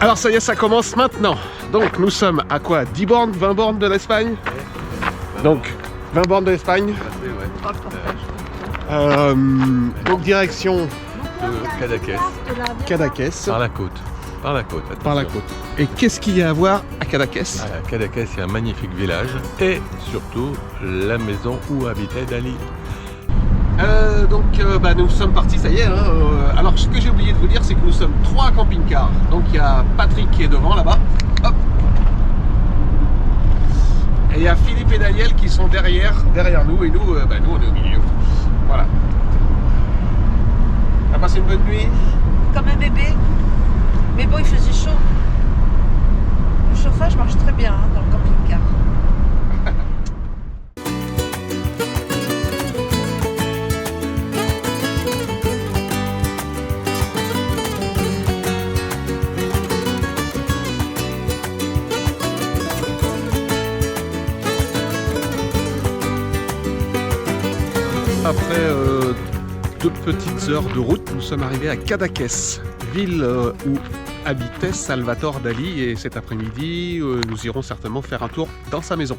Alors ça y est, ça commence maintenant. Donc nous sommes à quoi, 10 bornes, 20 bornes de l'Espagne? Donc 20 bornes de l'Espagne. Donc direction Cadaqués. Cadaqués. Par la côte. Par la côte. Par la côte. Et qu'est-ce qu'il y a à voir à Cadaqués? À Cadaqués, c'est un magnifique village et surtout la maison où habitait Dali. Nous sommes partis, ça y est. Alors ce que j'ai oublié de vous dire, c'est que nous sommes 3 camping-cars. Donc il y a Patrick qui est devant là-bas. Hop. Et il y a Philippe et Daniel qui sont derrière nous. Et nous, nous on est au milieu. Voilà. On a passé une bonne nuit. Comme un bébé. Mais bon, il faisait chaud. Le chauffage marche très bien dans le camping-car. Après 2 petites heures de route, nous sommes arrivés à Cadaqués, ville où habitait Salvador Dali, et cet après-midi, nous irons certainement faire un tour dans sa maison.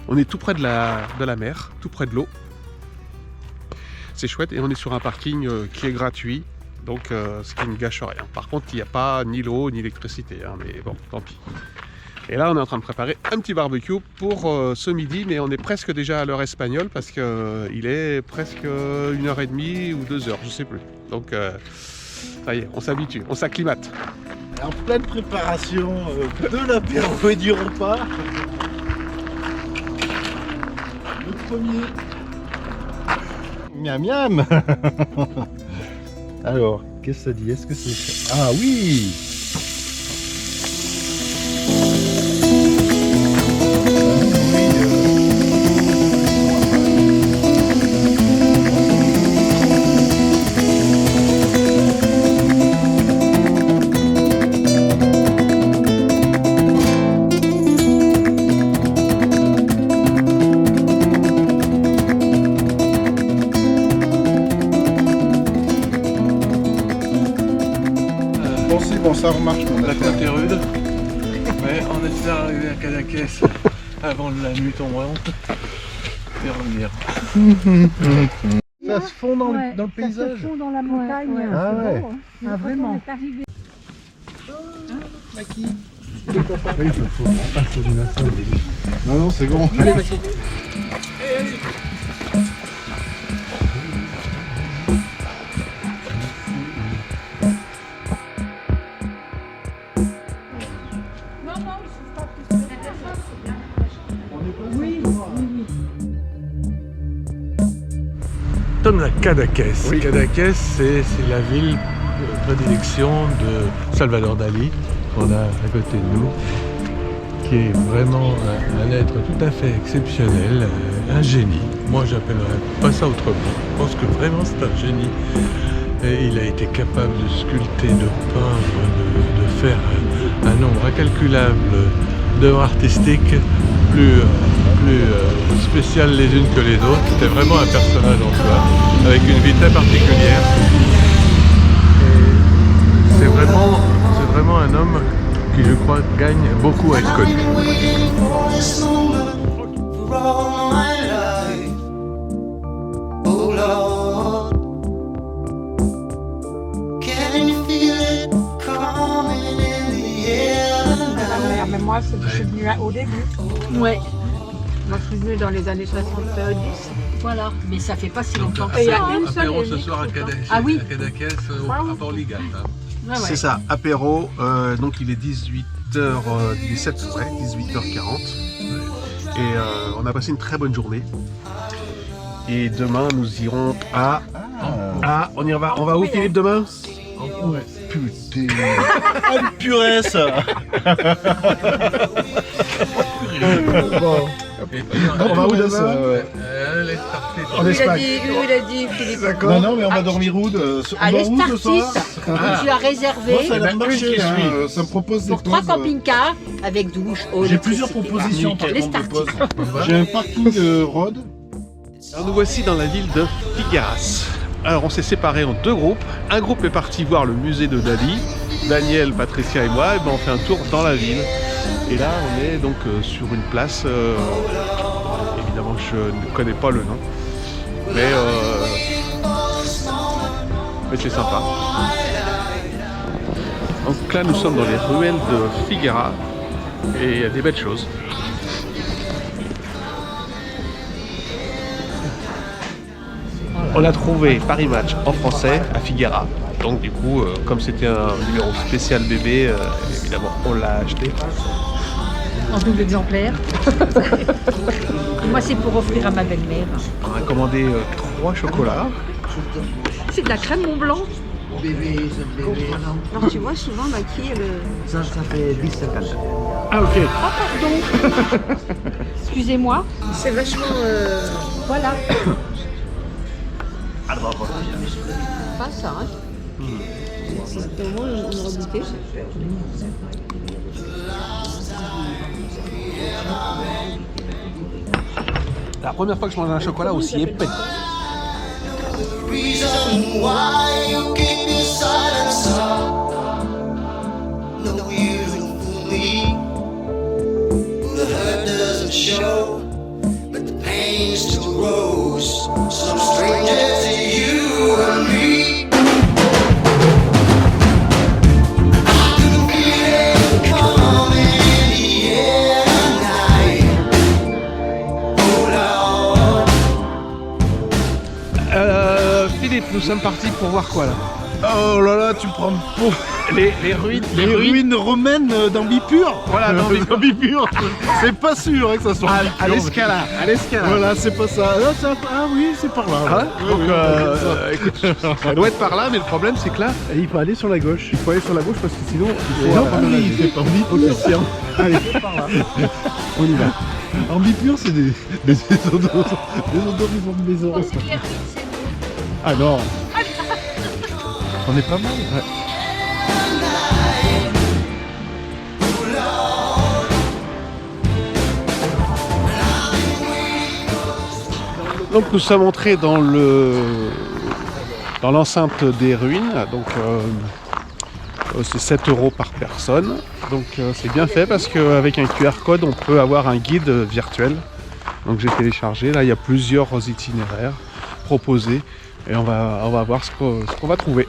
On est tout près de la mer, tout près de l'eau. C'est chouette, et on est sur un parking qui est gratuit, donc ce qui ne gâche rien. Par contre, il n'y a pas ni l'eau ni l'électricité, mais bon, tant pis. Et là, on est en train de préparer un petit barbecue pour ce midi, mais on est presque déjà à l'heure espagnole parce qu'il est presque 1h30 ou 2h, je sais plus. Donc, ça y est, on s'habitue, on s'acclimate. En pleine préparation de l'apéro et du repas. Le premier. Miam miam. Alors, qu'est-ce que ça dit? Est-ce que c'est... Ah oui! Bon, ça remarche mon La affaire. côte est rude. Ouais, on espère arriver à Cadaqués avant la nuit tombante et revenir. Ça se fond dans, dans le paysage. Ça se fond dans la montagne. Ah ouais. Ah, vraiment. Oui, il faut pas se donner ça. Non, non, c'est bon. Allez, vas-y. Nous sommes à Cadaqués. Oui. Cadaqués, c'est la ville de prédilection de Salvador Dali, qu'on a à côté de nous, qui est vraiment un être tout à fait exceptionnel, un génie. Moi, j'appellerais pas ça autrement. Je pense que vraiment c'est un génie. Et il a été capable de sculpter, de peindre, de faire un nombre incalculable d'œuvres artistiques plus spéciales les unes que les autres. C'était vraiment un personnage en soi, avec une vie très particulière. Et c'est vraiment un homme qui, je crois, gagne beaucoup à être connu. Mais moi, je suis venue au début. Ouais, Moi, je suis venue dans les années 70. voilà, mais ça fait pas si longtemps que Et il y a ça. une seule Apéro et ce unique soir à tout le temps. Cadaqués, Ah oui. à Port-Ligat. Ouais, ouais. C'est ça, apéro, donc il est 18h17, ouais, 18h40. Et on a passé une très bonne journée. Et demain, nous irons à... Ah, on va où, Philippe, demain? Putain. Ah, une purée, ça. Bon. On va où demain? En Où il a Espagne. dit, où il a dit, Philippe? D'accord. Non, non, mais on va dormir où on À dort où ce soir? l'Estartis, tu as réservé Moi, ça a l'air une marché, qui hein. suit. Ça me propose des pour 3 pauses. camping-cars avec douche, eau, J'ai plusieurs électricité. propositions par Les contre de pauses. Startis. J'ai un parking road. Alors nous voici dans la ville de Figueras. Alors on s'est séparés en 2 groupes. Un groupe est parti voir le musée de Dali Daniel, Patricia et moi, eh ben, on fait un tour dans la ville. Et là, on est donc sur une place. Évidemment, je ne connais pas le nom, mais c'est sympa. Donc là, nous sommes dans les ruelles de Figueira et il y a des belles choses. On a trouvé Paris Match en français à Figueira. Donc du coup, comme c'était un numéro spécial bébé, évidemment, on l'a acheté. En double exemplaire. Moi, c'est pour offrir à ma belle-mère. On a commandé 3 chocolats. C'est de la crème Mont Blanc. Alors tu vois, souvent, qui est le... Ça fait 10,50. Ah ok. Ah, pardon. Excusez-moi. C'est vachement... Voilà. Pas ça, hein. C'est au moins une redoutée. La première fois que je mange un chocolat aussi épais. Reason why you keep your silence up. No, you don't fool me. The hurt doesn't show, but the pain still grows. Some stranger to you and me. I can feel it coming in the air tonight. Oh Lord. Philippe, nous sommes partis pour voir quoi là? Oh là là, tu me prends pour Les ruines. les ruines romaines d'Ambipur. Voilà, d'Ambipur. d'Ambipur. C'est pas sûr que ça soit À Ambipur. l'escalade. À l'escalade. Voilà, c'est pas ça. Là, ah oui, c'est par là. Ah ouais. Oui, Donc, oui, écoute, ça doit être par là, mais le problème c'est que là, Et il faut aller sur la gauche. il faut aller sur la gauche parce que sinon, il faut. Non, oui, c'est pas Ambipur. Tiens. Allez, on y va. Ambipur, c'est des odorisants de maison. Ah non. On est pas mal. Ouais. Donc nous sommes entrés dans l'enceinte des ruines. Donc c'est 7 € par personne. Donc c'est bien fait parce qu'avec un QR code, on peut avoir un guide virtuel. Donc j'ai téléchargé. Là, il y a plusieurs itinéraires proposés et on va voir ce qu'on va trouver.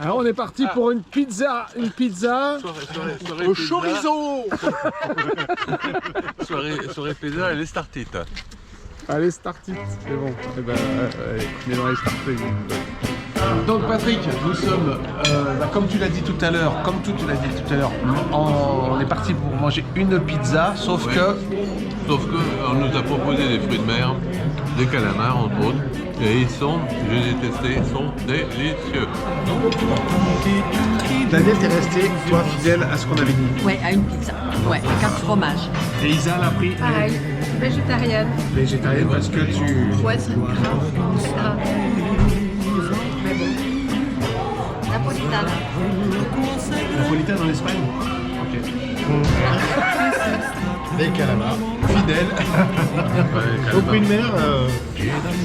Alors on est parti pour une pizza Soirée au chorizo. soirée pizza et les startites. Allez, start it, c'est bon. Eh ben, mais non, allez, start it. Donc Patrick, nous sommes, comme tu l'as dit tout à l'heure, on est parti pour manger une pizza, sauf Oui. que On nous a proposé des fruits de mer, des calamars entre autres, et ils sont, je les ai testés, ils sont délicieux. Daniel, t'es resté, toi, fidèle à ce qu'on avait dit. Ouais, à une pizza. Ouais, 4 fromages. Et Isa l'a pris Pareil, végétarienne. végétarienne parce que tu... Ouais, c'est grave. Mais bon. Napolitane. Napolitaine en Espagne. Ok. Des calamars, fidèles. Au prix de mer,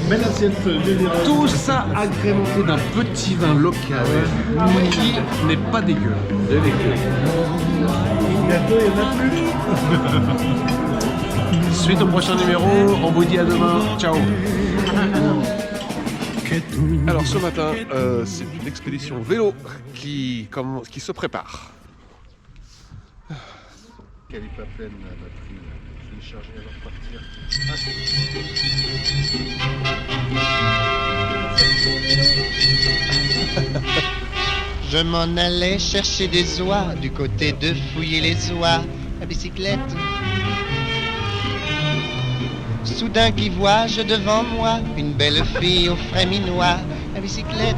belle assiette généreuse. Tout ça agrémenté d'un petit vin local qui n'est pas dégueu. Bientôt, il n'y en a plus. Suite au prochain numéro, on vous dit à demain. Ciao. Alors ce matin, c'est une expédition vélo qui se prépare. Qu'elle n'est pas pleine la batterie. Je vais le charger avant de partir. Je m'en allais chercher des oies du côté de fouiller les oies à bicyclette. Soudain qui vois-je devant moi une belle fille au frais minois à bicyclette.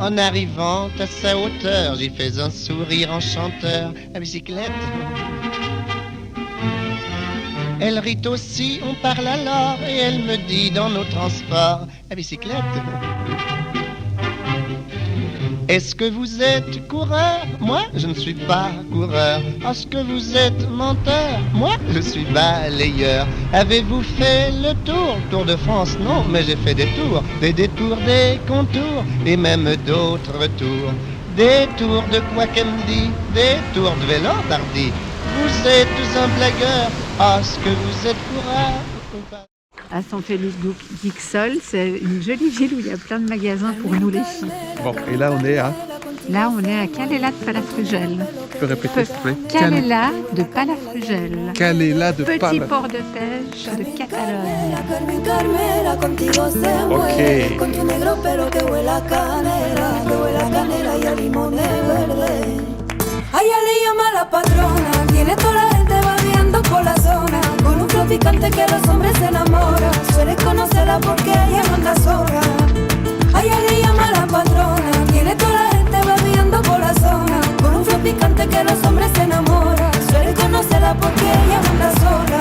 En arrivant à sa hauteur, j'y fais un sourire enchanteur à bicyclette. Elle rit aussi, on parle alors, et elle me dit dans nos transports à bicyclette. Est-ce que vous êtes coureur? Moi, je ne suis pas coureur. Est-ce que vous êtes menteur? Moi, je suis balayeur. Avez-vous fait le tour de France? Non, mais j'ai fait des tours, des détours, des contours, et même d'autres tours. Des tours de quoi qu'elle me dit, des tours de vélo pardi. Vous êtes un blagueur. Est-ce que vous êtes coureur? À Saint-Félix-d'Ixelles, c'est une jolie ville où il y a plein de magasins pour nous les filles. Bon, et là on est à... Là, on est à Calella de Palafrugell. Tu peux répéter s'il te plaît? Calella de Palafrugell. Calella de Petit Palafrugell. port de pêche de Catalogne. Ok. A ella le llama la patrona, tiene toda la gente babeando por la zona. Con un flow picante que los hombres se enamoran. Suele conocerla porque ella manda sola. A ella le llama la patrona, tiene toda la gente babeando por la zona. Con un flow picante que los hombres se enamoran. Suele conocerla porque ella manda sola.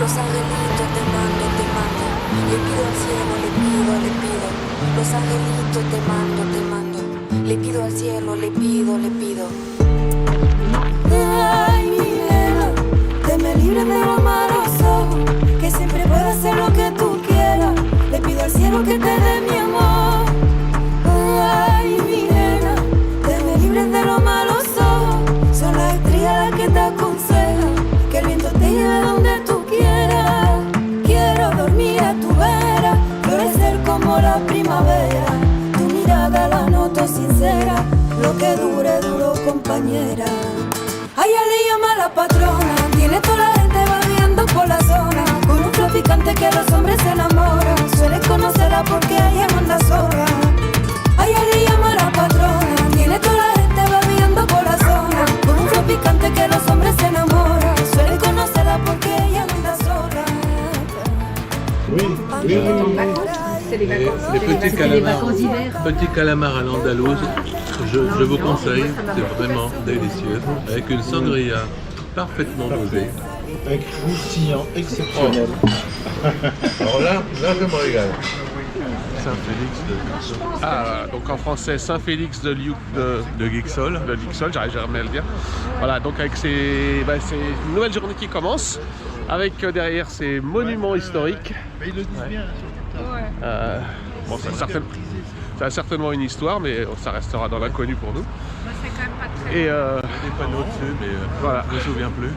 Los angelitos te mando, te mando. Le pido al cielo, le pido, le pido. Los angelitos te mando, te mando. Le pido al cielo, le pido, le pido. Ay, mi nena, te me libre de lo maloso, que siempre pueda hacer lo que tú quieras. Le pido al cielo que te dé mi amor. Ay, mi nena, te me libre de lo maloso. Son las estrellas las que te aconsejan que el viento te lleve donde tú quieras. Quiero dormir a tu vera, florecer como la primavera. La noto sincera, lo que dure, duro, compañera. A ella le llama la patrona, tiene toda la gente babeando por la zona. Con un flow picante que los hombres se enamoran. Suele conocerla porque ella manda sola. A ella le llama la patrona, tiene toda la gente babeando por la zona. Con un flow picante que los hombres se enamoran. Suele conocerla porque ella manda sola. C'est les vacances. Les petits calamars à l'andalouse, je vous conseille, c'est vraiment délicieux, avec une sangria parfaitement dosée. Un croustillant exceptionnel. Alors là je me régale. Saint-Félix de Guixol. Ah, donc en français Saint-Félix de Guixol. De Guixol, j'arrive jamais à le dire. Voilà, donc avec c'est une nouvelle journée qui commence, avec derrière ces monuments historiques. Mais ils le disent bien. Bon, ça a certainement une histoire, mais ça restera dans l'inconnu pour nous. C'est quand même pas très... Et Il y a des panneaux dessus, mais voilà. je ne me souviens plus.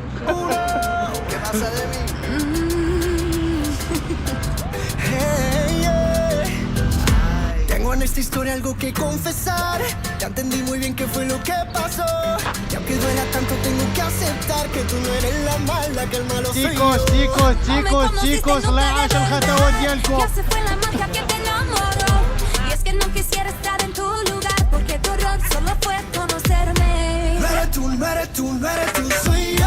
Tengo en esta historia algo que confesar. Ya entendí muy bien qué fue lo que pasó. Y aunque duela tanto tengo que aceptar que tú no eres la mala, que el malo soy yo. chicos, la hacha el jatawat ديالكم. Ya se fue la marca que te enamoró. Y es que no quisiera estar en tu lugar, porque tu error solo fue conocerme. No eres tú, no eres tú, no eres tú, soy yo.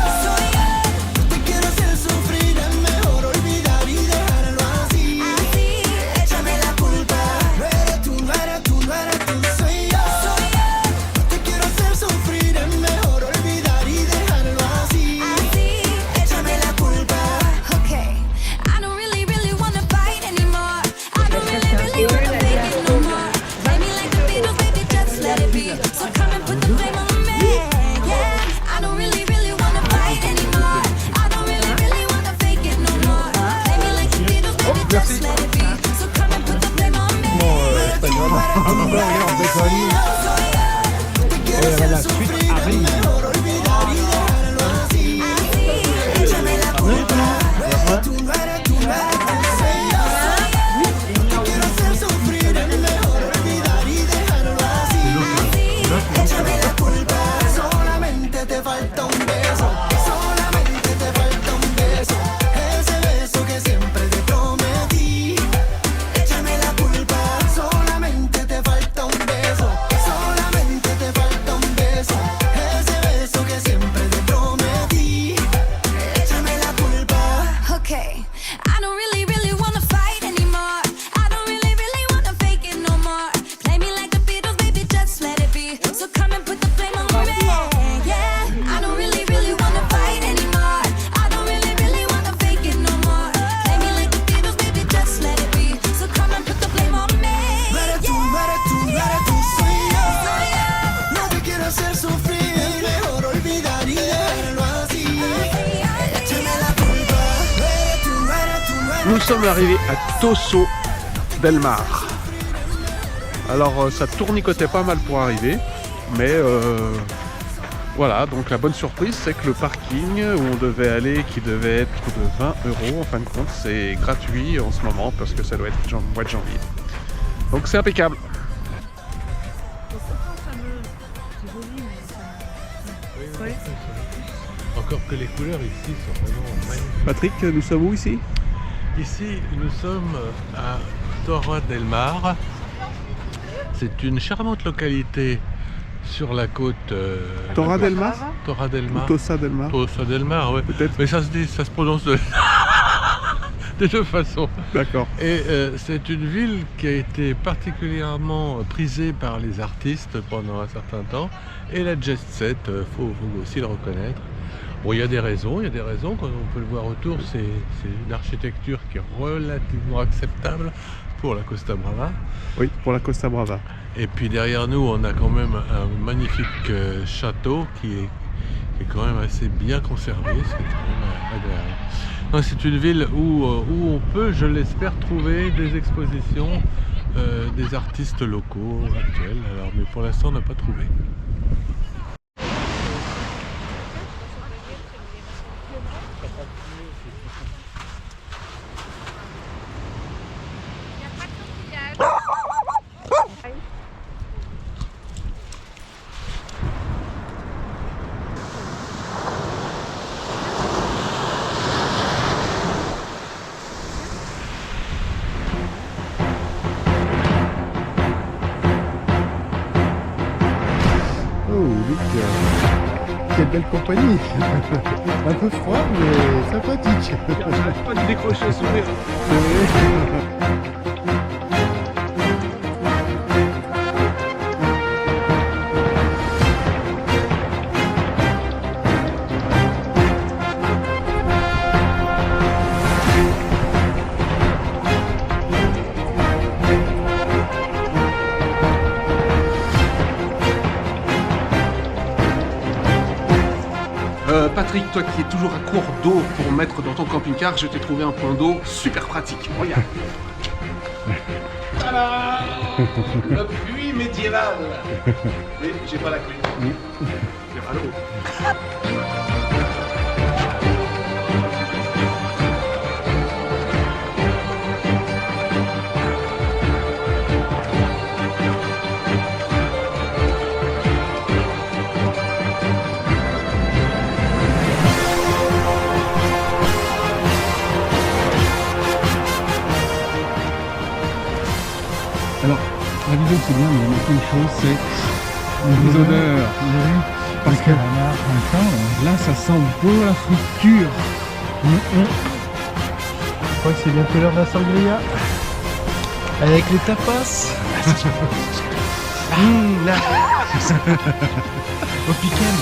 Yo te quiero hacer sufrir, es mejor olvidar y dejarlo así. Así, Échame la culpa. No eres tú, no eres tú, no eres tú, soy yo. Yo te quiero hacer sufrir, es mejor olvidar y dejarlo así. así, Échame la culpa. okay. I don't really wanna fight anymore. I don't really wanna make it no more. Play me like the Beatles, baby, just let it be. So come and put the sommes arrivés à Tosso del Mar. Alors ça tournicotait pas mal pour arriver, mais voilà, donc la bonne surprise c'est que le parking où on devait aller, qui devait être de 20 € en fin de compte, c'est gratuit en ce moment parce que ça doit être mois de janvier. Donc c'est impeccable. Encore que les couleurs ici sont vraiment magnifiques. Patrick, nous sommes où ici? Ici, nous sommes à Torre del Mar. C'est une charmante localité sur la côte. Torre del Mar? Torre del Mar. Tossa del Mar? Tossa del Mar, ouais. Peut-être. Mais ça se dit, ça se prononce de deux façons. D'accord. Et c'est une ville qui a été particulièrement prisée par les artistes pendant un certain temps. Et la jet set, faut aussi le reconnaître. Bon, il y a des raisons, quand on peut le voir autour, c'est une architecture qui est relativement acceptable pour la Costa Brava. Oui, pour la Costa Brava. Et puis derrière nous, on a quand même un magnifique château qui est quand même assez bien conservé, c'est quand même agréable. C'est une ville où on peut, je l'espère, trouver des expositions des artistes locaux actuels, alors, mais pour l'instant on n'a pas trouvé. Quelle belle compagnie. Un peu froid mais sympathique. J'arrête pas de décrocher le sourire. Patrick, toi qui es toujours à court d'eau pour mettre dans ton camping-car, je t'ai trouvé un point d'eau super pratique. Regarde. Tada! Le puits médiéval. Mais j'ai pas la clé. J'ai pas l'eau. Alors, la vidéo c'est bien, mais il y a une chose, c'est les odeurs. Parce que là, ça sent bon la friture. Je crois que c'est bientôt l'heure de la sangria. Avec les tapas. Là. Au piquet.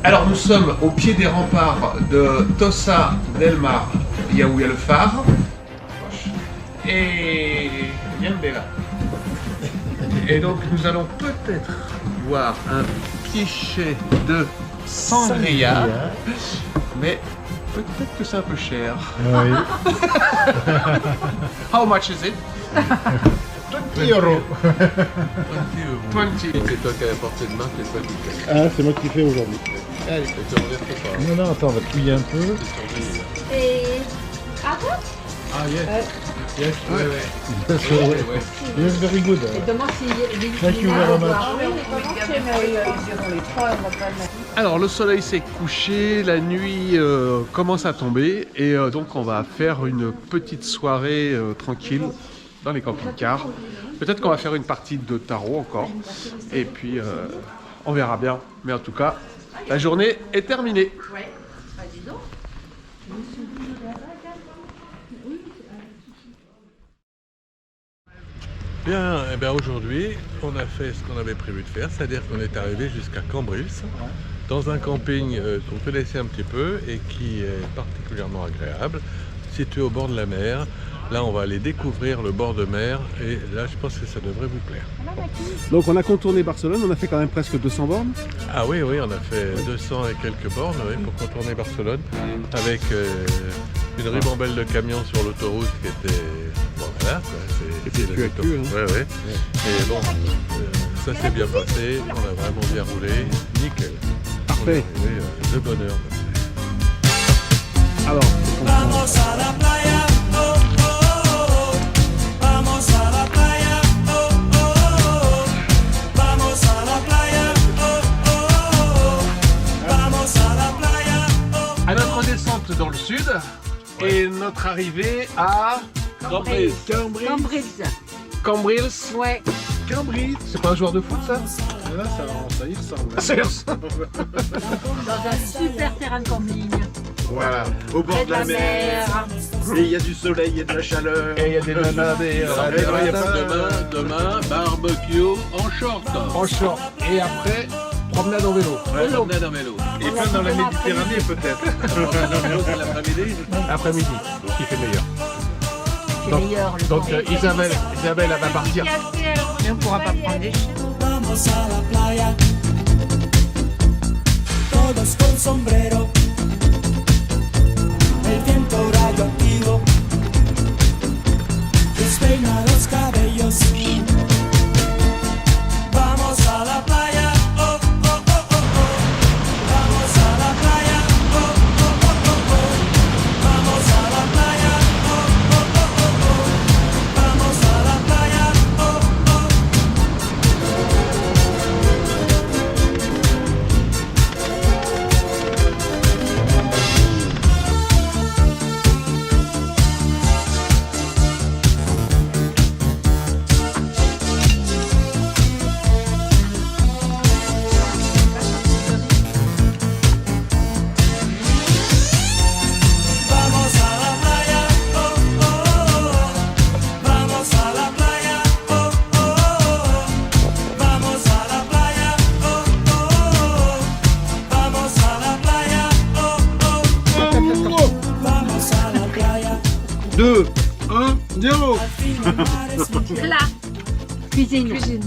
Alors nous sommes au pied des remparts de Tossa del Mar, où il y a le phare, et Yambela. Et donc nous allons peut-être voir un pichet de sangria, mais peut-être que c'est un peu cher. Oui. How much is it? 20 euros. 20. C'est toi qui as la portée de main, c'est toi qui fais. Ah, c'est moi qui fais aujourd'hui. Allez, tu reviens pas. Non, non, attends, on va touiller un peu. Ah, yes. Yes, ouais. Yes, very good. Thank you very much. Alors le soleil s'est couché, la nuit commence à tomber et donc on va faire une petite soirée tranquille dans les camping-cars. Peut-être qu'on va faire une partie de tarot encore et puis on verra bien. Mais en tout cas, la journée est terminée. Bien, eh bien aujourd'hui, on a fait ce qu'on avait prévu de faire, c'est-à-dire qu'on est arrivé jusqu'à Cambrils, dans un camping qu'on connaissait un petit peu et qui est particulièrement agréable, situé au bord de la mer. Là, on va aller découvrir le bord de mer et là, je pense que ça devrait vous plaire. Donc on a contourné Barcelone, on a fait quand même presque 200 bornes. Ah oui, oui, on a fait 200 et quelques bornes pour contourner Barcelone, avec une ribambelle de camions sur l'autoroute qui était... Bon, voilà, C'était cul à cul, hein. Ouais. Et bon, ça s'est bien passé, on a vraiment bien roulé, nickel. Parfait. On est arrivé, de bonheur. Alors, Vamos a la playa, oh, oh, oh. Vamos a la playa, oh, oh, oh. Vamos a la playa, oh, oh, oh. Vamos a la playa, oh. à notre descente dans le sud et notre arrivée à Cambrils. Cambrils. Ouais. Cambrils. C'est pas un joueur de foot ça? Là, ça y ressemble. Ça y ressemble. Dans un super terrain de camping. Voilà, au bord Près de la mer. Et il y a du soleil, il y a de la chaleur. Et il y a des nanas, Demain, barbecue en short. en short. Et après, promenade en vélo. Promenade en vélo. Et plein dans la Méditerranée peut-être. Promenade en vélo, c'est l'après-midi. Après-midi, qui fait meilleur. C'est Donc- meilleur. Le Donc temps. Isabelle, elle va partir. Mais on pourra pas prendre des chiens. Vamos a la playa, todos con sombrero, el viento radioactivo despeina los cabellos. Vamos a la playa, oh, oh, oh, oh, oh. Vamos a la playa, oh, oh, oh, oh, oh. Vamos a la playa, oh, oh, oh, oh, oh. Vamos a la playa, oh, oh. Vamos a la playa, oh, oh, oh. Vamos a la playa, oh, oh, oh. Vamos a la playa, oh, oh, oh. Vamos a la playa, oh, oh, oh. Vamos a la playa. 2, 1, 0. Al fin el mar es un cielo. Plat. Cuisine.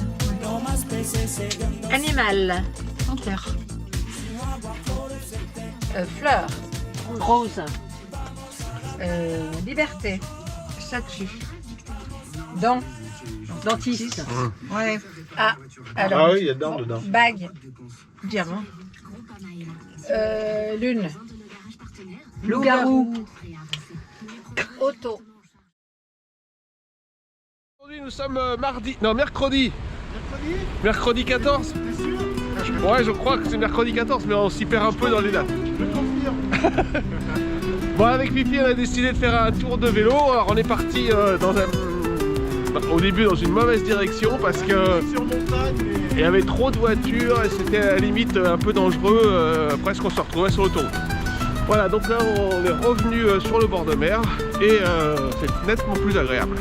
No más peces se ven. Animal. Panthère. Fleur, Rose. liberté, statue, Dentiste. ouais. Ah, alors, Ah oui, il y a dents dedans. bague, diamant, lune, Loup-garou. auto. Aujourd'hui nous sommes mercredi. Mercredi 14. Ouais, je crois que c'est mercredi 14, mais on s'y perd un peu dans les dates. Je confirme. Bon, avec Fifi, on a décidé de faire un tour de vélo. Alors, on est parti au début dans une mauvaise direction parce que Sur montagne. il y avait trop de voitures et c'était à la limite un peu dangereux. Presque on se retrouvait sur l'autoroute. Voilà, donc là on est revenu sur le bord de mer et c'est nettement plus agréable.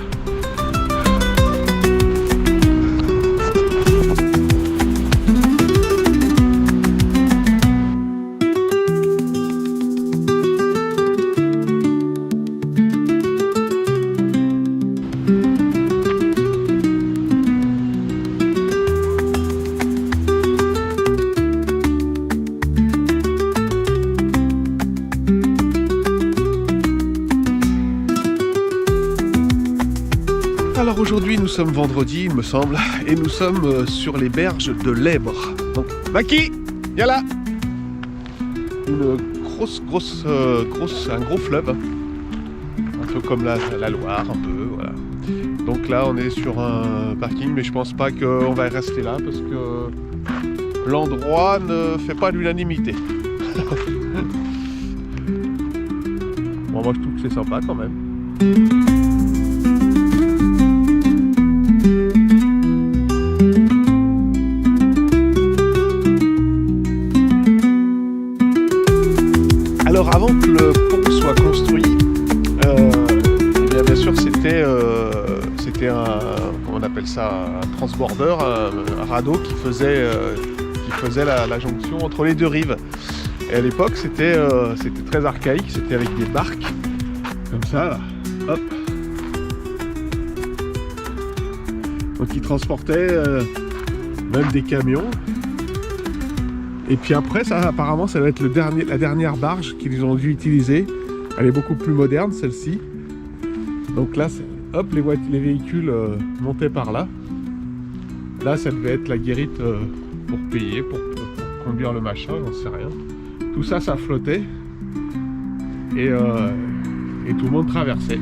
Alors aujourd'hui nous sommes vendredi il me semble et nous sommes sur les berges de l'Èbre. Donc Maki, viens là. Une un gros fleuve, un peu comme la Loire un peu, voilà. Donc là on est sur un parking mais je pense pas qu'on va rester là parce que l'endroit ne fait pas l'unanimité. Bon moi je trouve que c'est sympa quand même. Alors avant que le pont soit construit, eh bien sûr c'était un, comment on appelle appelle ça un transborder, un radeau qui faisait la jonction entre les deux rives. Et à l'époque, c'était très archaïque, c'était avec des barques, comme ça, là. Hop. Donc ils transportaient même des camions. Et puis après, ça, apparemment, ça va être la dernière barge qu'ils ont dû utiliser. Elle est beaucoup plus moderne, celle-ci. Donc là, hop, les véhicules montaient par là. Là, ça devait être la guérite pour payer, pour conduire le machin, j'en sais rien. Tout ça, ça flottait. Et tout le monde traversait.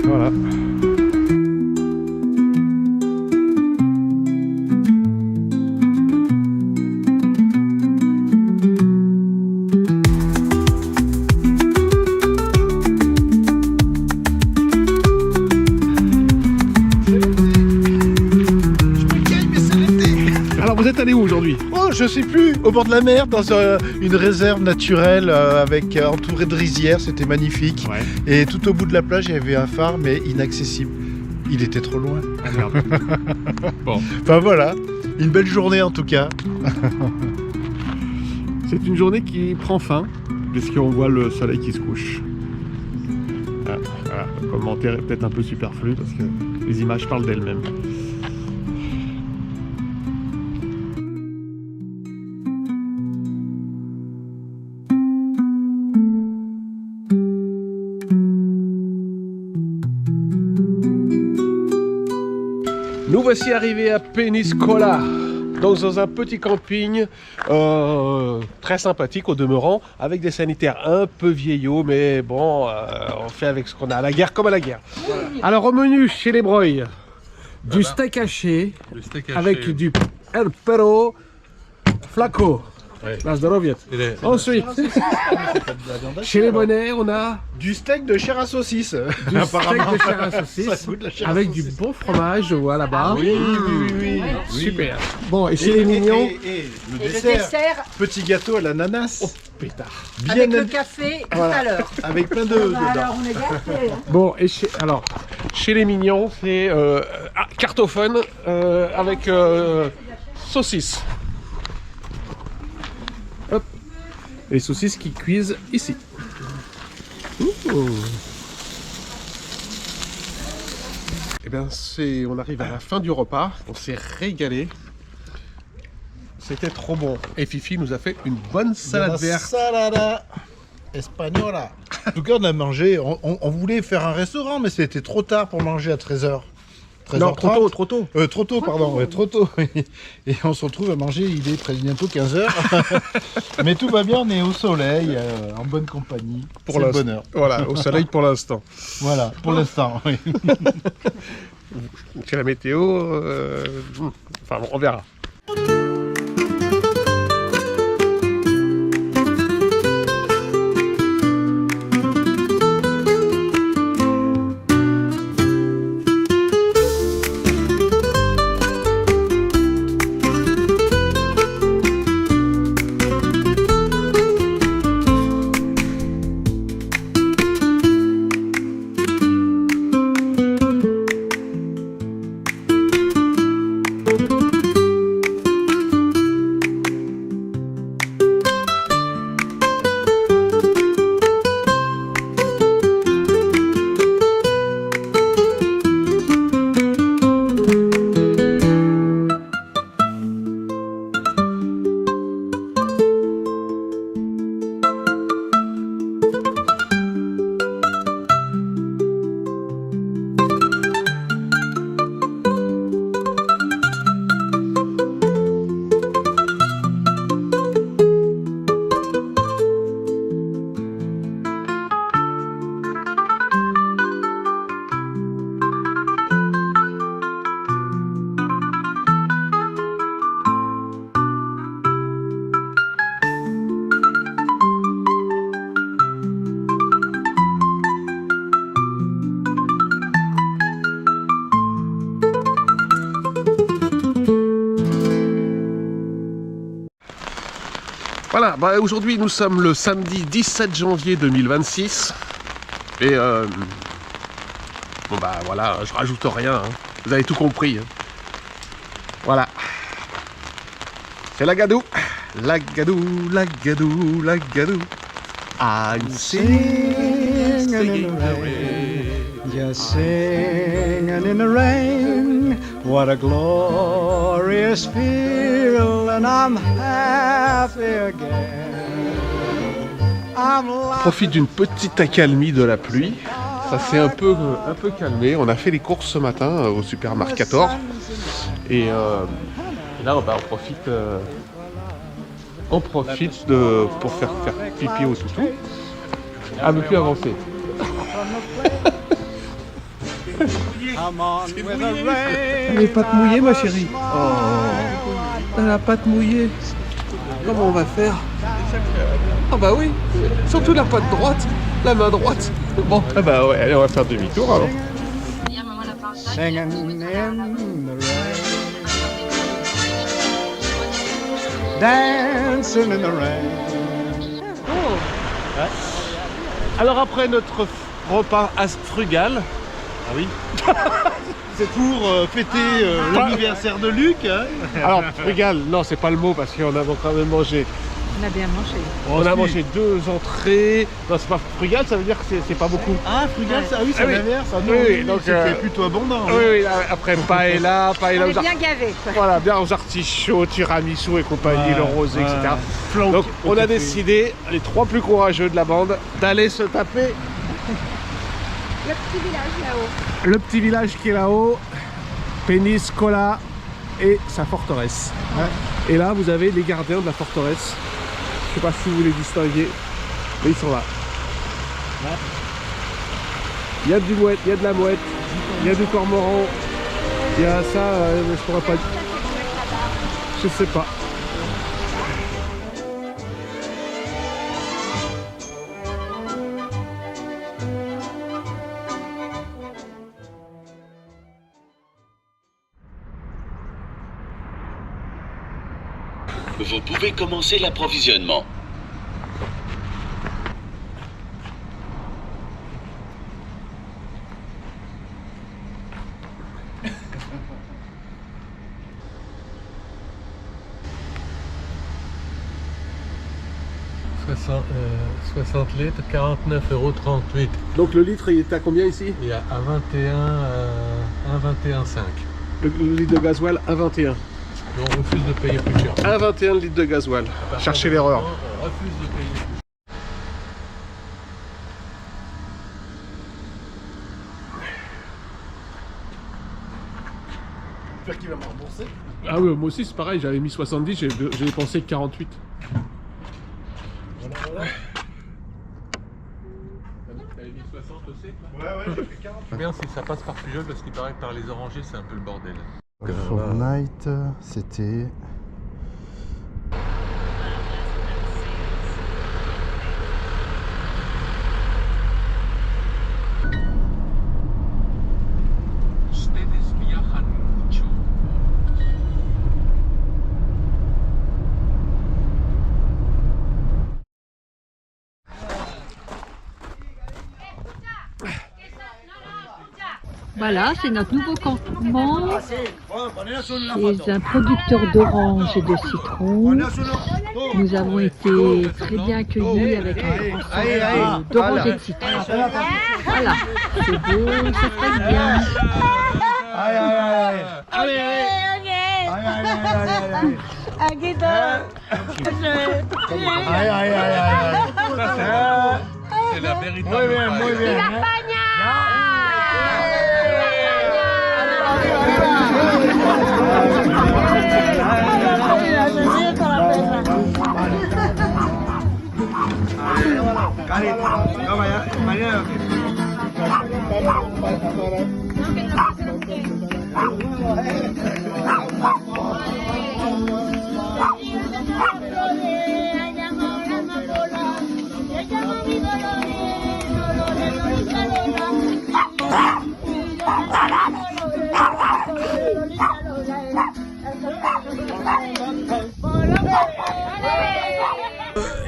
Voilà. Alors vous êtes allé où aujourd'hui? Oh, je sais plus, au bord de la mer, dans une réserve naturelle avec entourée de rizières, c'était magnifique. Ouais. Et tout au bout de la plage, il y avait un phare, mais inaccessible. Il était trop loin. Ah merde. Bon. Enfin voilà, une belle journée en tout cas. C'est une journée qui prend fin, puisqu'on voit le soleil qui se couche. Ah, voilà. Le commentaire est peut-être un peu superflu, parce que les images parlent d'elles-mêmes. Nous voici arrivés à Peñíscola, donc dans un petit camping très sympathique au demeurant, avec des sanitaires un peu vieillots, mais bon, on fait avec ce qu'on a, à la guerre comme à la guerre. Alors au menu chez les Breuil, du steak haché, avec du El Perro Flaco. Ouais. La zdrowiec. Ensuite, chez les Bonnets, on a Du steak de chair à saucisse. du steak de chair à Ça saucisse goûte la chair à avec saucisse. du bon fromage, je vois là-bas. Oui. Super. Bon, et chez les mignons, Et le Et dessert, le dessert petit gâteau à l'ananas. pétard. Bien avec le ab- café tout Voilà. à l'heure. avec plein d'œufs dedans. Alors on est gâtés. Hein. Bon, et chez les mignons, c'est cartophone avec saucisse. Hop. Les saucisses qui cuisent ici. Ouh. Eh bien, on arrive à la fin du repas. On s'est régalé. C'était trop bon. Et Fifi nous a fait une bonne salade verte. Salada espagnola. En tout cas, on a mangé. On voulait faire un restaurant, mais c'était trop tard pour manger à 13h. Non, trop tôt, trop tôt. Trop tôt, pardon. Ouais, trop tôt. Et on se retrouve à manger. Il est presque bientôt 15h. Mais tout va bien. On est au soleil, en bonne compagnie. Pour C'est le l'instant. bonheur. Voilà, au soleil pour l'instant. Voilà, pour l'instant. Oui. C'est la météo. Enfin, bon, on verra. Voilà, bah, aujourd'hui nous sommes le samedi 17 janvier 2026. Et bon bah voilà, je rajoute rien, hein. Vous avez tout compris. Hein. Voilà. C'est la gadou. La gadou, la gadou, la gadou. I'm singing in the rain. Just singing in the rain. What a glorious feeling. I'm happy again. Profite d'une petite accalmie de la pluie. Ça s'est un peu calmé. On a fait les courses ce matin au Supermarcator. Et là, bah, on profite pour faire pipi au toutou. Ah, mais plus avancer. Les pattes mouillées, ma chérie. Oh, la pâte mouillée. Comment on va faire? Ah bah oui, surtout la patte droite, la main droite. Bon, ah bah ouais, allez, on va faire demi-tour alors. Singing in the rain. Dancing in the rain. Ouais. Alors après notre repas frugal. Ah oui. C'est pour fêter l'anniversaire de Luc. Hein. Alors frugal, non c'est pas le mot parce qu'on a quand même mangé. On a bien mangé. On a mangé 2 entrées. Non, c'est pas frugal, ça veut dire que c'est pas beaucoup. Ah, frugal, ça, oui, c'est l'inverse. Ah, non, oui, donc c'était plutôt abondant. Oui, oui, après paella On est bien gavés. Voilà, bien aux artichauts, tiramisu et compagnie, le rosé, etc. Donc on a décidé, les 3 plus courageux de la bande, d'aller se taper le petit village là-haut. Le petit village qui est là-haut, Peñíscola et sa forteresse. Ouais. Et là, vous avez les gardiens de la forteresse. Je sais pas si vous les distinguez, mais ils sont là. Ouais. Il y a du mouette, il y a de la mouette, il y a du cormoran, il y a ça, je pourrais pas dire. Je sais pas. Vous pouvez commencer l'approvisionnement. Euh, 60 litres, 49,38 €. Donc le litre, il est à combien ici? Il est à 1,21,5. Le litre de gasoil, 1,21. Mais on refuse de payer plus cher. 1,21 litre de gasoil. Cherchez l'erreur. On refuse de payer plus cher. J'espère qu'il va me rembourser. Ah oui, moi aussi c'est pareil, j'avais mis 70, j'ai dépensé 48. Voilà. T'avais mis 60 aussi? Ouais, j'ai fait 40. C'est bien si ça passe par Pujol parce qu'il paraît que par les orangers c'est un peu le bordel. Fortnite, c'était... Voilà, c'est notre nouveau campement. C'est un producteur d'oranges et de citron. Nous avons été très bien accueillis avec un grand centre d'oranges et de citron. Voilà, c'est beau, ça se passe bien. Allez, allez, C'est la véritable. Muy bien.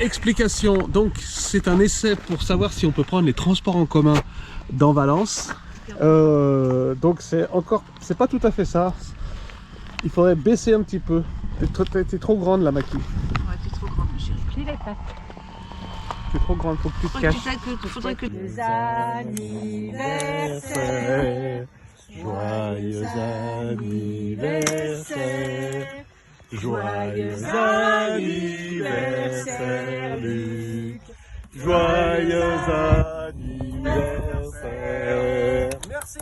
explication. Donc c'est un essai pour savoir si on peut prendre les transports en commun dans Valence. Donc c'est pas tout à fait ça. Il faudrait baisser un petit peu. T'es trop grande la Maki. Ouais, t'es trop grande, ma chérie. Plie les pattes. T'es trop grande, faut que tu te caches. Faudrait que... Joyeux anniversaire, joyeux anniversaire, joyeux anniversaire, Luc, joyeux anniversaire. Merci.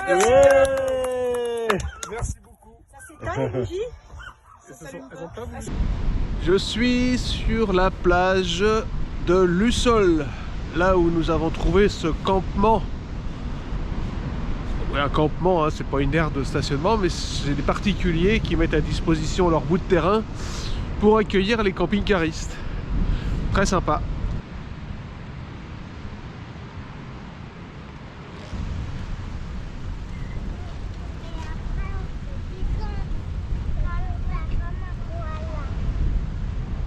Ouais. Merci beaucoup. Ça s'éteint les bougies? Je suis sur la plage de Lussol, là où nous avons trouvé ce campement. Ouais, un campement, hein, c'est pas une aire de stationnement, mais c'est des particuliers qui mettent à disposition leur bout de terrain pour accueillir les camping-caristes. Très sympa.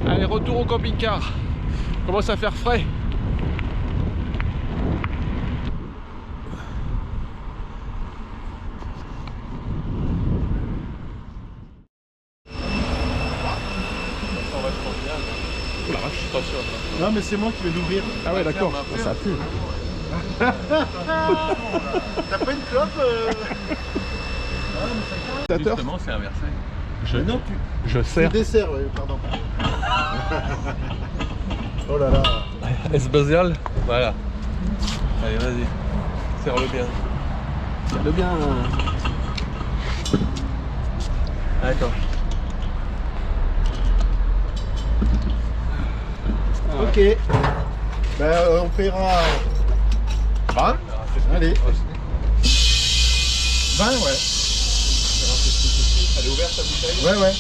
Allez, retour au camping-car. Commence à faire frais. Oh la vache, attention. Non mais c'est moi qui vais l'ouvrir. Ah ouais d'accord, ça pue. T'as pas une clope Justement, c'est inversé. Non, Je sers. tu desserres, ouais, pardon. Oh là là. Especial. Voilà. Allez, vas-y. Serre-le bien. Serre-le bien. D'accord. Ok. Ben, on paiera 20. Allez. 20, ouais. Elle est ouverte ta bouteille? Ouais, ouais.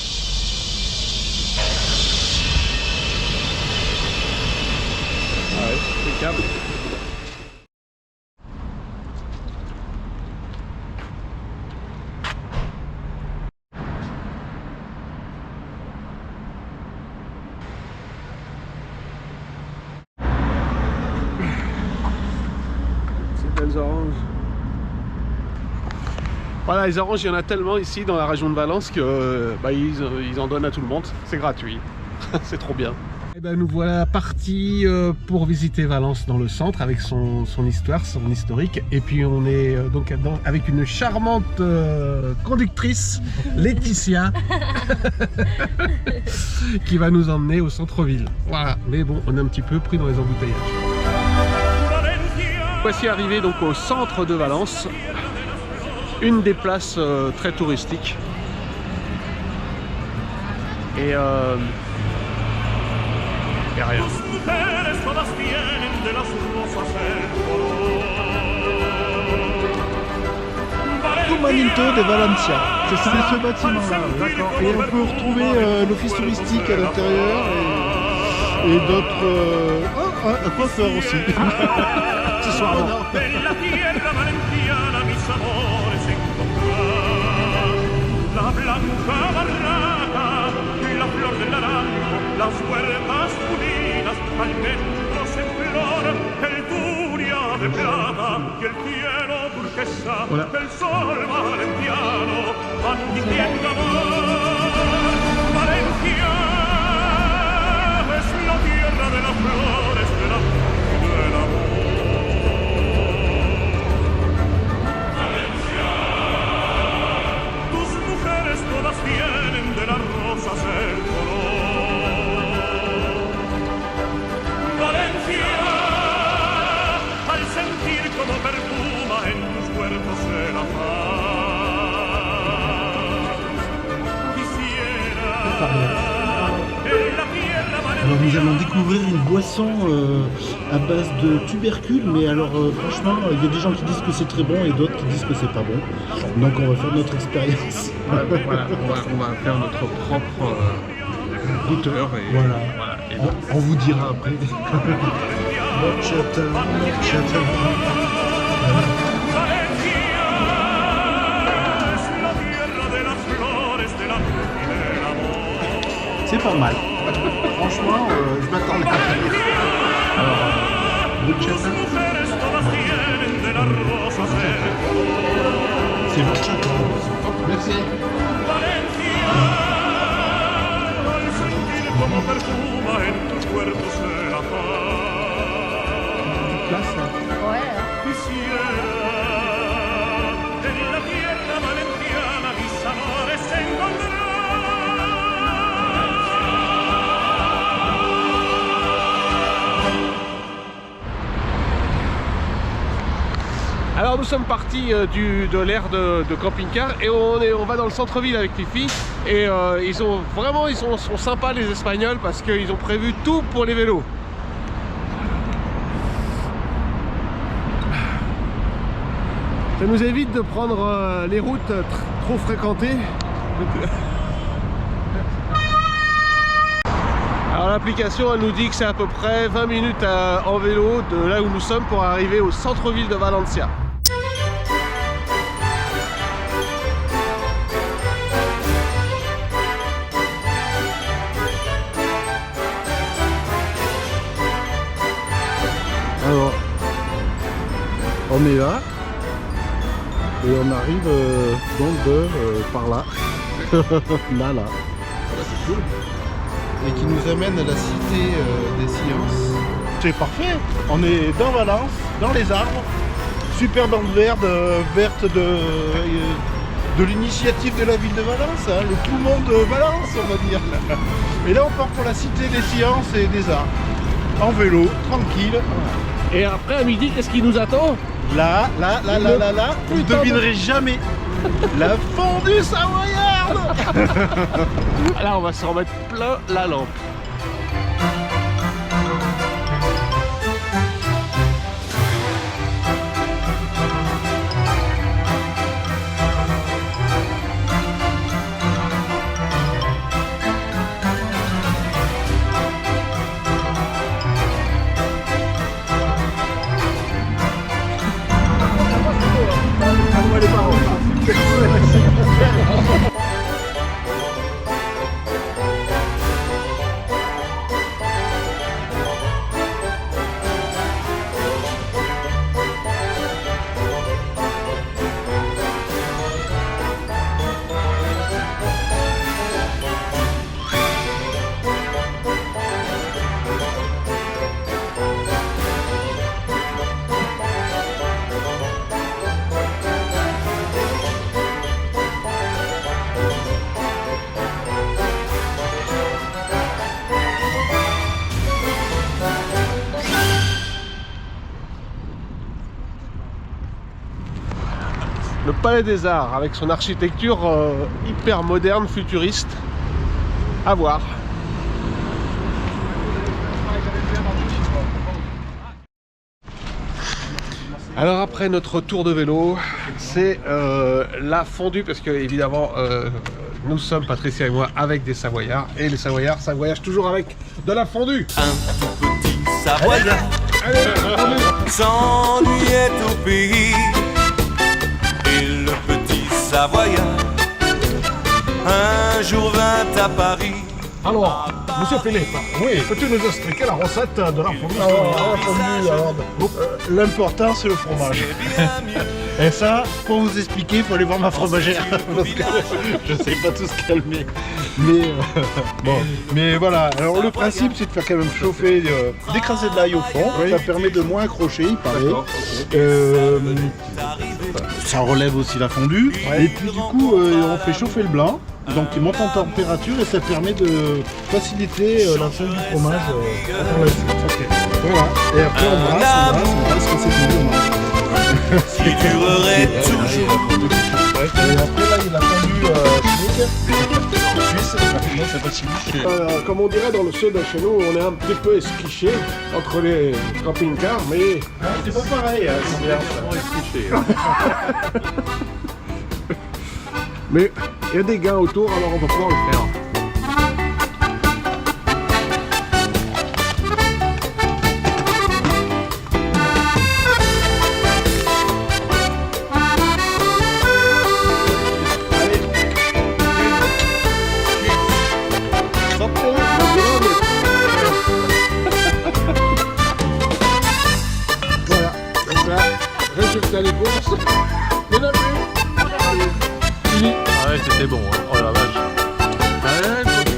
Ah ouais, impeccable. Ces belles oranges. Voilà, les oranges, il y en a tellement ici dans la région de Valence que ils en donnent à tout le monde. C'est gratuit. C'est trop bien. Et ben, nous voilà partis pour visiter Valence dans le centre avec son histoire, son historique. Et puis on est donc avec une charmante conductrice, Laetitia, qui va nous emmener au centre-ville. Voilà, mais bon, on est un petit peu pris dans les embouteillages. Voici arrivé donc au centre de Valence. Une des places très touristiques. Et rien. Humanito de Valencia. C'est ça, ce bâtiment-là. D'accord. Et on peut retrouver l'office touristique à l'intérieur et d'autres. Un coiffeur aussi. Ce soir, non. La blanca barraca, la flor del naranjo, las huertas pulidas, almendros en flor, el turia de plata y el cielo turquesa, el sol valentiano, van diciendo amor. Valencia es la tierra de las flores, del amor. Todas tienen de las rosas el color. Valencia, al sentir como perfuma en tus huertos el azar, quisiera en la tierra. Alors nous allons découvrir une boisson à base de tubercules, mais alors franchement, il y a des gens qui disent que c'est très bon et d'autres qui disent que c'est pas bon. Donc on va faire notre expérience. Voilà, on va faire notre propre goûteur. Et voilà. Et on vous dira après. C'est pas mal. Franchement, je m'attendais à Tus mujeres todas tienen de la rosa seco. C'est bachata. Merci. Valencia, al sentir como perfuma en tu cuerpo se la paz. Quisiera en la tierra valenciana mis amores encontrar. Alors nous sommes partis de l'aire de camping-car et on va dans le centre-ville avec Fifi et ils sont sympas les Espagnols parce qu'ils ont prévu tout pour les vélos. Ça nous évite de prendre les routes trop fréquentées. Alors l'application elle nous dit que c'est à peu près 20 minutes en vélo de là où nous sommes pour arriver au centre-ville de Valencia. Alors, on est là et on arrive donc par là, là. C'est cool. Et qui nous amène à la cité des sciences. C'est parfait, on est dans Valence, dans les arbres, super bande verte de l'initiative de la ville de Valence, hein, le poumon de Valence on va dire. Et là on part pour la cité des sciences et des arts, en vélo, tranquille. Et après à midi, qu'est-ce qui nous attend? Là, vous ne devinerez jamais. La fondue savoyarde. Là, on va se remettre plein la lampe. Le Palais des Arts avec son architecture hyper moderne, futuriste. À voir. Alors après notre tour de vélo, c'est la fondue parce que évidemment nous sommes, Patricia et moi, avec des Savoyards et les Savoyards, ça voyage toujours avec de la fondue. Un tout petit Savoyard s'ennuyait au pays. Et le petit Savoyard un jour vint à Paris. Alors, monsieur Philippe, oui, peux-tu nous expliquer la recette de la fondue? L'important c'est le fromage. Et ça, pour vous expliquer, il faut aller voir ma fromagère. Parce que je sais pas tout ce qu'elle met. Bon, mais voilà. Alors le principe c'est de faire quand même chauffer, d'écraser de l'ail au fond. Oui. Ça permet de moins accrocher, il paraît. Ça relève aussi la fondue. Ouais. Et puis du coup, on fait chauffer le blanc. Donc il monte en température et ça permet de faciliter la fonte du fromage par la suite. Okay. Voilà. Et après on brasse quand c'est fini, on mange. Qui durerait toujours. Et après là il a fondu suisse. Non, c'est pas chimique. Comme on dirait dans le sud de chez nous, on est un petit peu esquiché entre les camping-cars, mais... Ah, c'est pas pareil, hein, c'est bien esquiché. Mais il y a des gars autour, alors on va pouvoir le faire. c'est bon, hein. Oh la vache.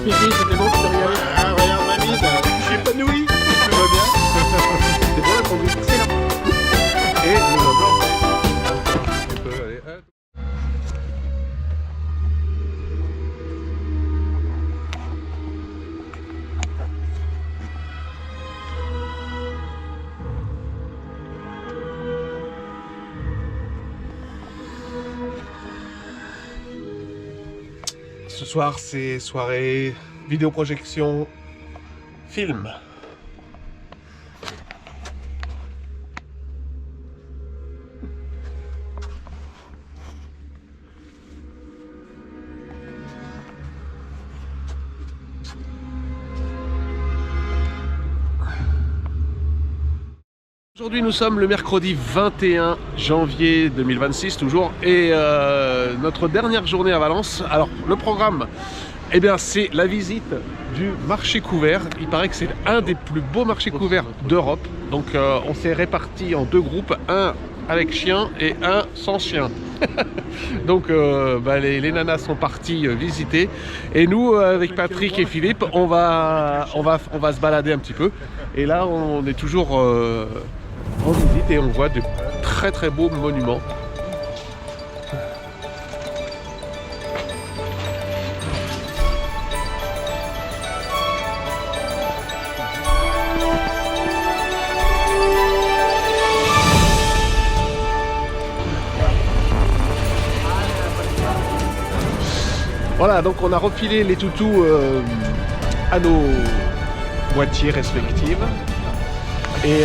C'était bon, tu t'es régalé. Ah, regarde ma mine, je suis épanoui, tout va bien. C'est bon la conduite. Excellent. Et le vin blanc. Tu peux aller. Hop. Ce soir, c'est soirée vidéoprojection film. Aujourd'hui nous sommes le mercredi 21 janvier 2026 toujours et notre dernière journée à Valence. Alors le programme, eh bien c'est la visite du marché couvert. Il paraît que c'est un des plus beaux marchés couverts d'Europe. Donc on s'est répartis en deux groupes, un avec chien et un sans chien. Donc les nanas sont parties visiter et nous avec Patrick et Philippe on va se balader un petit peu. Et là on est toujours en visite et on voit de très très beaux monuments. Voilà, donc on a refilé les toutous à nos boîtiers respectives. Et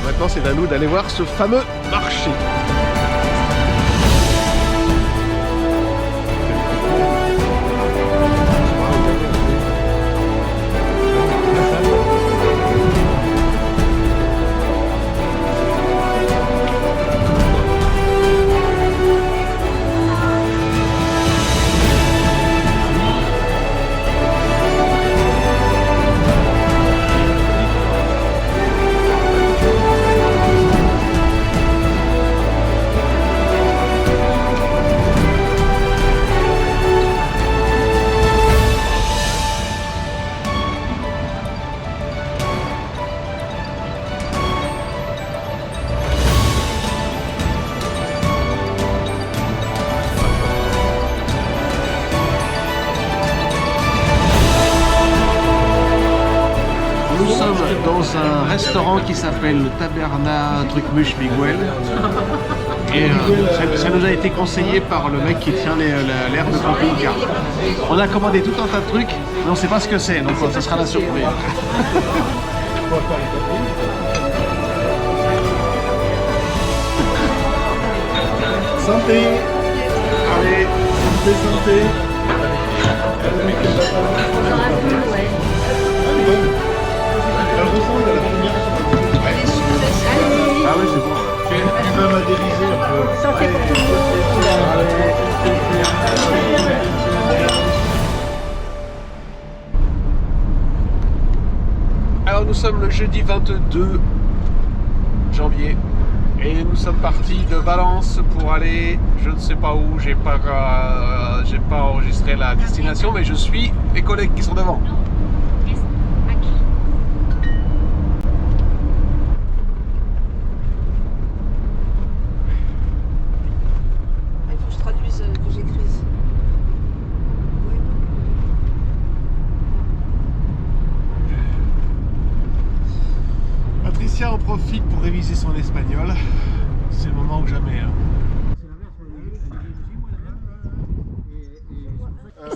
maintenant c'est à nous d'aller voir ce fameux marché. Dans un restaurant qui s'appelle le Taberna Truc Mush Miguel. Et ça nous a été conseillé par le mec qui tient l'air de camping-car. On a commandé tout un tas de trucs, mais on ne sait pas ce que c'est, donc ça sera la surprise. Santé. Allez, santé, santé. Elle ressemble à la première. Ah oui, c'est bon. Tu vas madériser un peu. Santé pour tout le monde. Alors nous sommes le jeudi 22 janvier et nous sommes partis de Valence pour aller, je ne sais pas où, j'ai pas enregistré la destination, mais je suis les collègues qui sont devant. Il faut que je traduise, que j'écrise. Patricia en profite pour réviser son espagnol. C'est le moment ou jamais. Hein.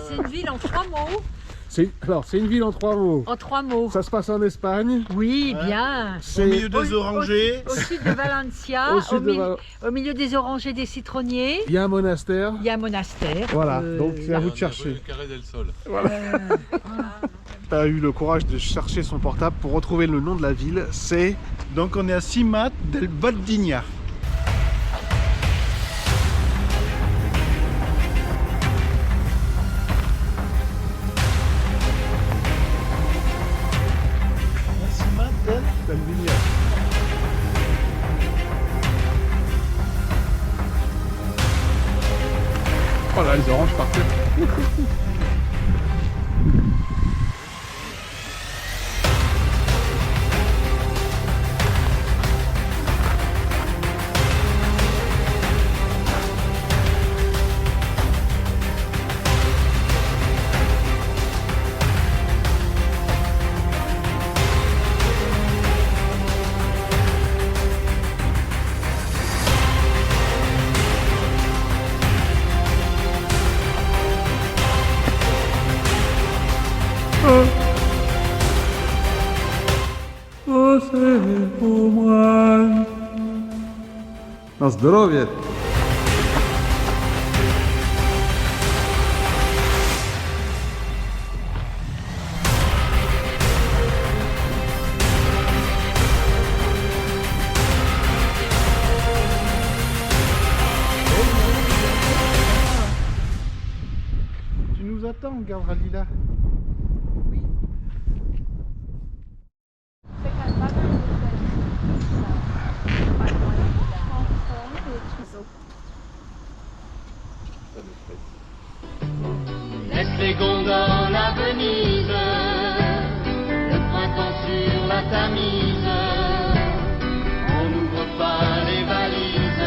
C'est une ville en 3 mots. C'est une ville en 3 mots. En 3 mots. Ça se passe en Espagne. Oui, bien. Au milieu des orangers. Au sud de Valencia, au milieu des orangers, des citronniers. Il y a un monastère. Il y a un monastère. Voilà, donc c'est à vous de chercher. Carré del Sol. Voilà. Tu as eu le courage de chercher son portable pour retrouver le nom de la ville. C'est... Donc on est à Simat del Valdigna. Oh là, les oranges par terre. Na zdrowie! Tu nous attends, garde Ralila. Laisse les gondoles à Venise, le printemps sur la Tamise. On n'ouvre pas les valises,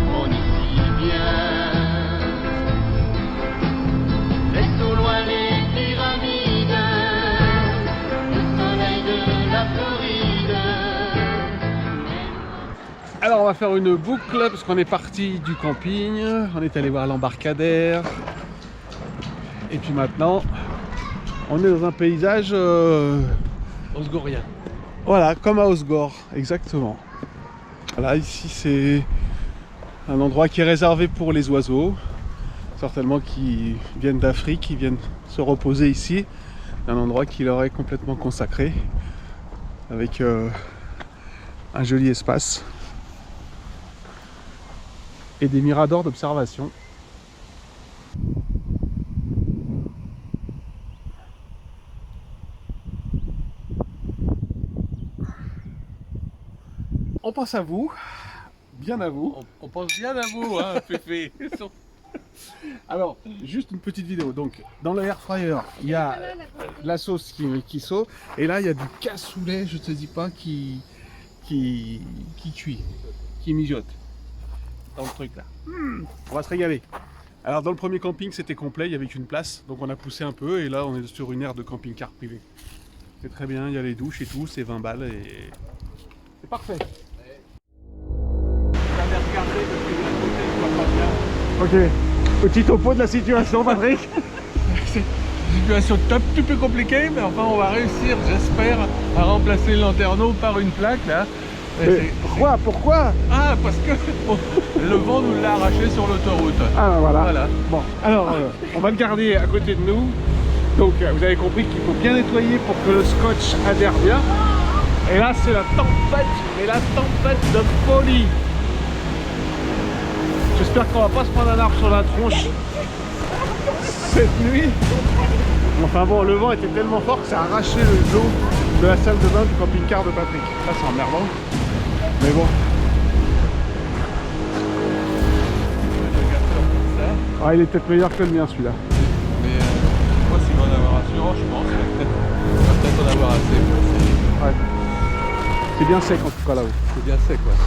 on y s'y vient. Laisse au loin les pyramides, le soleil de la Floride. Alors on va faire une boucle parce qu'on est parti du camping, on est allé voir l'embarcadère. Et puis maintenant, on est dans un paysage osgorien. Voilà, comme à Osgore, exactement. Voilà, ici c'est un endroit qui est réservé pour les oiseaux, certainement qui viennent d'Afrique, qui viennent se reposer ici. Un endroit qui leur est complètement consacré, avec un joli espace et des miradors d'observation. On pense à vous, bien à vous. On pense bien à vous, hein, Pépé. Alors, juste une petite vidéo. Donc, dans le air fryer, il y a la sauce qui saute, et là, il y a du cassoulet, je te dis pas, qui cuit, qui mijote dans le truc là. On va se régaler. Alors, dans le premier camping, c'était complet, il y avait qu'une place, donc on a poussé un peu, et là, on est sur une aire de camping-car privé. C'est très bien, il y a les douches et tout, c'est 20 balles, et c'est parfait. Ok, petit topo de la situation, Patrick. C'est une situation un petit peu compliquée, mais enfin on va réussir, j'espère, à remplacer le lanterneau par une plaque là. Pourquoi? Ah, parce que le vent nous l'a arraché sur l'autoroute. Ah voilà. Voilà. Bon, alors on va le garder à côté de nous. Donc vous avez compris qu'il faut bien nettoyer pour que le scotch adhère bien. Et là c'est la tempête, mais la tempête de folie. J'espère qu'on va pas se prendre un arbre sur la tronche cette nuit. Enfin bon, le vent était tellement fort que ça a arraché le dos de la salle de bain du camping-car de Patrick. Ça c'est emmerdant. Mais bon. Ah, il est peut-être meilleur que le mien celui-là. Mais moi s'il va en avoir assurant, je pense qu'il va peut-être en avoir assez. Ouais. C'est bien sec en tout cas là-haut. C'est bien sec, ouais.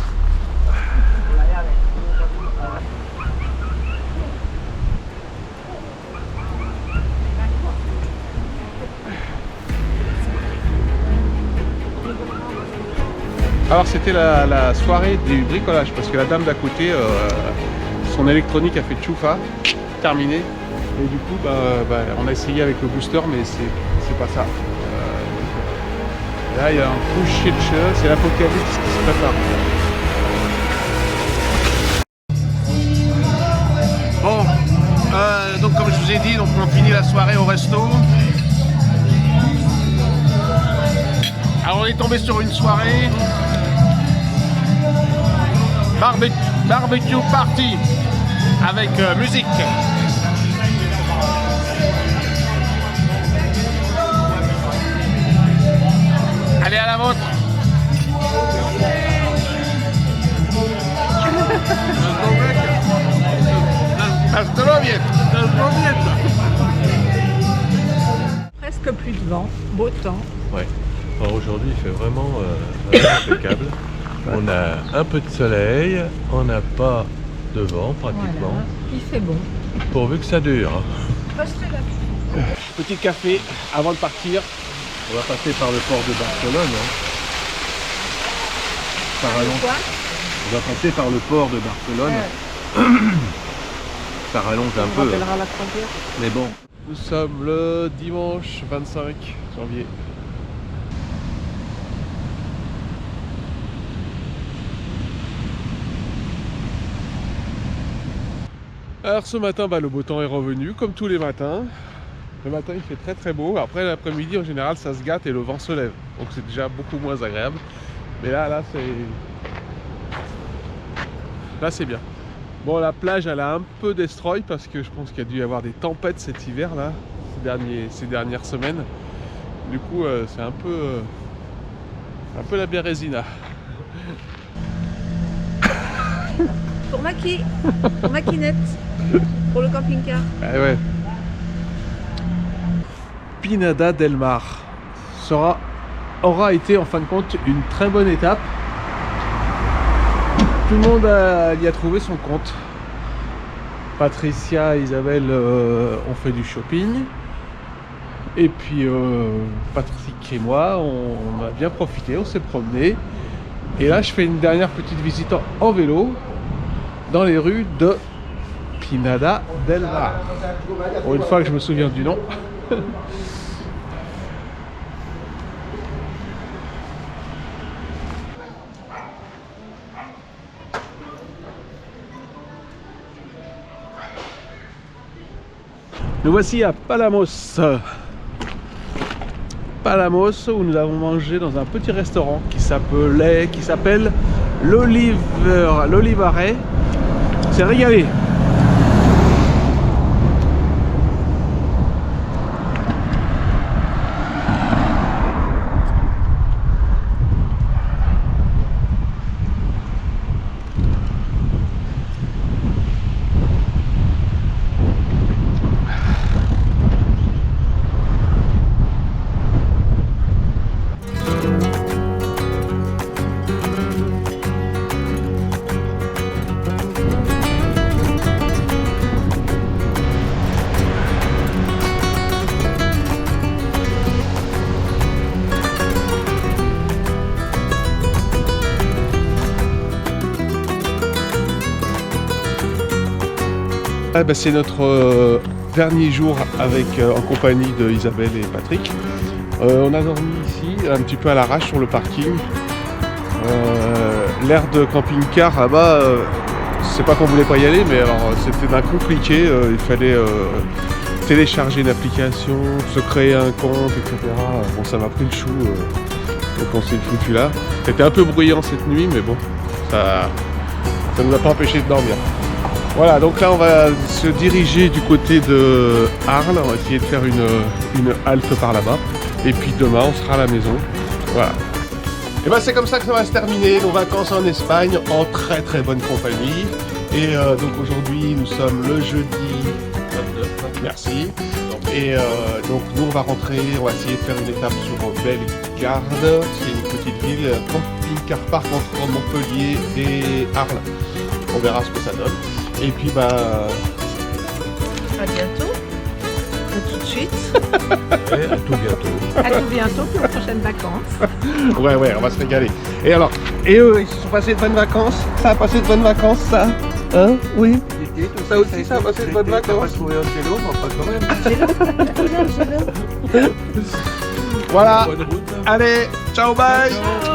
Alors c'était la soirée du bricolage parce que la dame d'à côté, son électronique a fait tchoufa, terminé. Et du coup on a essayé avec le booster mais c'est pas ça. Là il y a un coup shit, c'est l'apocalypse qui se prépare. Bon, donc comme je vous ai dit, donc on finit la soirée au resto. Alors on est tombé sur une soirée barbecue party avec musique. Allez à la vôtre. Na zdrowie. Presque plus de vent, beau temps. Ouais. Alors aujourd'hui il fait vraiment impeccable. On a un peu de soleil, on n'a pas de vent pratiquement. Voilà. Il fait bon. Pourvu que ça dure. Restez là. Petit café avant de partir. On va passer par le port de Barcelone. On va passer par le port de Barcelone. Ça rallonge un peu. La croisière. Mais bon. Nous sommes le dimanche 25 janvier. Alors ce matin, le beau temps est revenu, comme tous les matins. Le matin il fait très très beau, après l'après-midi en général ça se gâte et le vent se lève. Donc c'est déjà beaucoup moins agréable. Mais là c'est bien. Bon, la plage elle a un peu destroy parce que je pense qu'il y a dû y avoir des tempêtes cet hiver là, ces dernières semaines. Du coup c'est un peu la bérésina. Pour maquinette, pour le camping-car. Ah ouais. Pinada del Mar aura été en fin de compte une très bonne étape. Tout le monde y a trouvé son compte. Patricia et Isabelle ont fait du shopping. Et puis Patrick et moi, on a bien profité, on s'est promené. Et là, je fais une dernière petite visite en vélo dans les rues de Pinada del Mar. Pour une fois que je me souviens du nom. Nous voici à Palamos. Palamos, où nous avons mangé dans un petit restaurant qui s'appelle l'Olivare. C'est régalé. C'est notre dernier jour en compagnie de Isabelle et Patrick. On a dormi ici, un petit peu à l'arrache sur le parking. L'aire de camping-car là-bas, c'est pas qu'on voulait pas y aller, mais alors c'était d'un compliqué. Il fallait télécharger une application, se créer un compte, etc. Bon, ça m'a pris le chou, donc on s'est foutu là. C'était un peu bruyant cette nuit, mais bon, ça nous a pas empêché de dormir. Voilà, donc là on va se diriger du côté de Arles, on va essayer de faire une halte par là-bas. Et puis demain on sera à la maison. Voilà. Et c'est comme ça que ça va se terminer, nos vacances en Espagne, en très très bonne compagnie. Et donc aujourd'hui nous sommes le jeudi 29, merci. Et donc nous on va rentrer, on va essayer de faire une étape sur Bellegarde, c'est une petite ville, camping-car park entre Montpellier et Arles. On verra ce que ça donne. Et puis à bientôt. À tout de suite. Ouais, à tout bientôt. À tout bientôt pour les prochaines vacances. Ouais, on va se régaler. Et alors, et eux, ils se sont passés de bonnes vacances? Ça a passé de bonnes vacances, ça? Hein? Oui. Ça aussi, ça a passé de bonnes vacances? On va trouver un vélo, mais pas quand même. Voilà. Allez, ciao, bye. Ciao.